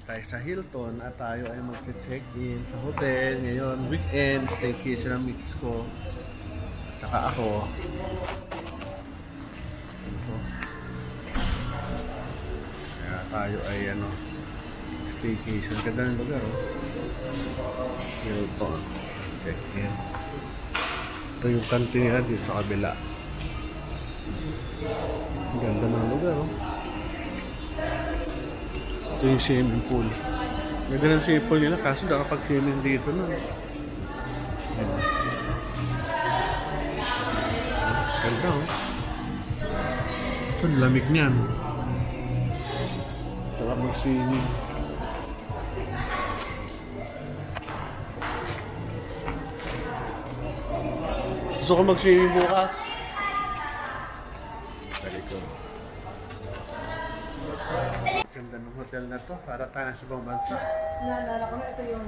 tayo sa Hilton at tayo ay mag-check-in sa hotel. Ngayon, weekend, staycation ang miss ko. Tsaka ako. Ito. Kaya tayo ay staycation. Ganda ng lugar, oh. Hilton. Check-in. Ito yung kantina dito sa kabila. Ganda ng lugar, oh. Ito yung swimming pool. Ganda ng swimming pool nila kaso nakapag-swimming dito na. Ganda, oh. Ito, lamig niyan. Saka mag-swimming. Gusto ko mag-swimming bukas. Ganda ng hotel na to, para tayo sa ibang bansa. Naalala ko na ito yung...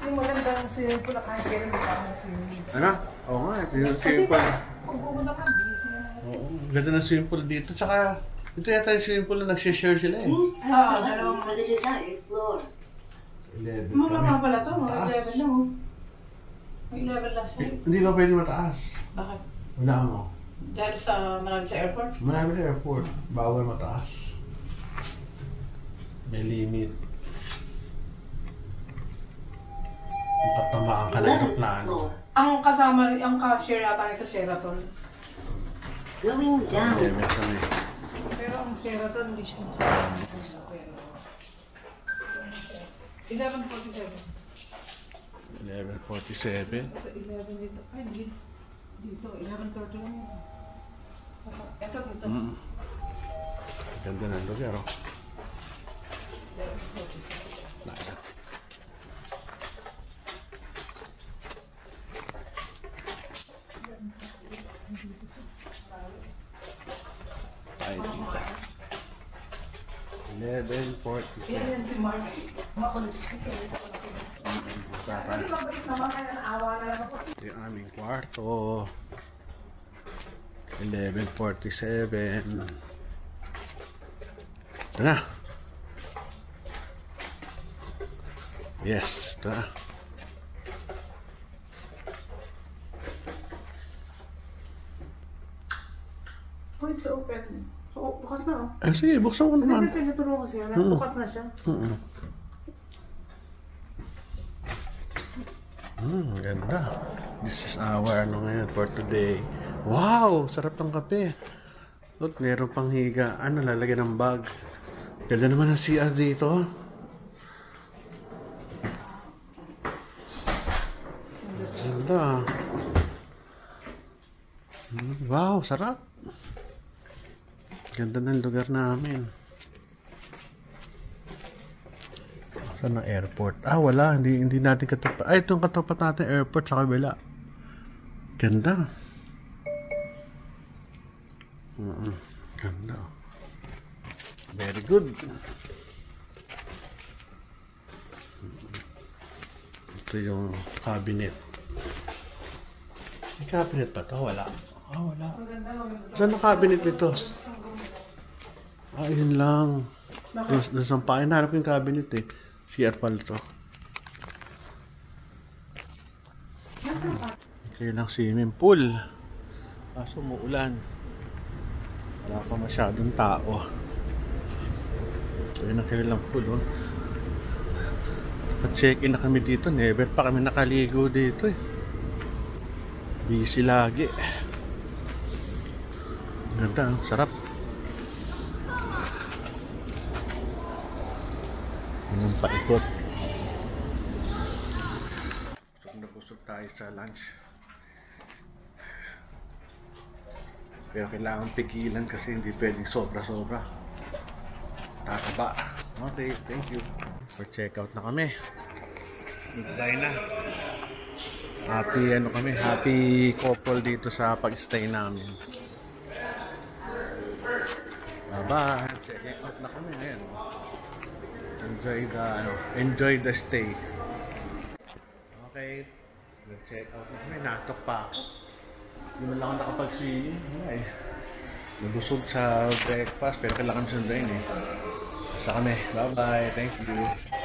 Yung magandang swimming pool na kahit kailan magkakaroon ng swimming pool. Ano? Oo nga, ito yung swimming pool. Kasi kung pumunta ka, busy na. Oo, ganda ng swimming pool dito. Tsaka, ito yata yung swimming pool na nagsishare sila eh. Oo, dalawang... Mga mga pala to, mga 11 lang. May 11 lang siya. Hindi ba pwede mataas? Bakit? Wala mo. Dahil sa marami sa airport? Marami sa airport. Bawal mataas. May limit. Patamaan ka na yung plano. Ang kasama rin, ang ka-share yata ito, Sheraton. Going down. Hindi, may kami. Pero ang Sheraton, hindi siya masama. 11:47. 11:47. 11 dito. Ay, dito. 11:30 lang yun. Ito dito. Ganda ng lugar, oh. Nakasat. Ay, dito. 11:47. Yan si Mark. Ito yung aming kwarto. 11:47. Ito na. Yes, ito na. Oh, it's open. Oh, bukas na, oh. Sige, buksan ko naman. Hindi, tinuturo ko siya. Bukas na siya. Ganda. This is our ngayon for today. Wow! Sarap ng kape. Look, meron pang higa. Lalagyan ng bag. Ganda naman ang CR dito. Ganda. Wow, sarap. Ganda ng lugar namin. Saan ang airport? Wala. Hindi natin katapat. Itong katapat natin airport sa kabila. Ganda. Ganda. Very good. Ito yung cabinet. May cabinet pa to? Wala. Wala. Saan ang cabinet nito? Yun lang. Doon sa pain, nahanap yung cabinet eh. CR pala to. Kaya lang swimming pool. Kaso umuulan. Wala pa masyadong tao. Kaya na kanilang pool, oh. Pag-check-in na kami dito. Never pa kami nakaligo dito eh. Busy lagi. Ganda, sarap. Anong paikot. Busog na busog tayo sa lunch. Pero kailangan pigilan kasi hindi pwedeng sobra-sobra. Tataba. Okay, thank you. For check-out na kami. Goodbye na. Happy couple dito sa pag-stay namin. Bye-bye. Check-out na kami ngayon. Enjoy the stay. Okay. Nag-check out na kami. Natok pa ako. Hindi mo lang ako nakapag-swimming. Nabusog sa breakfast pero kailangan sundayin eh. Basta kami. Bye-bye. Thank you.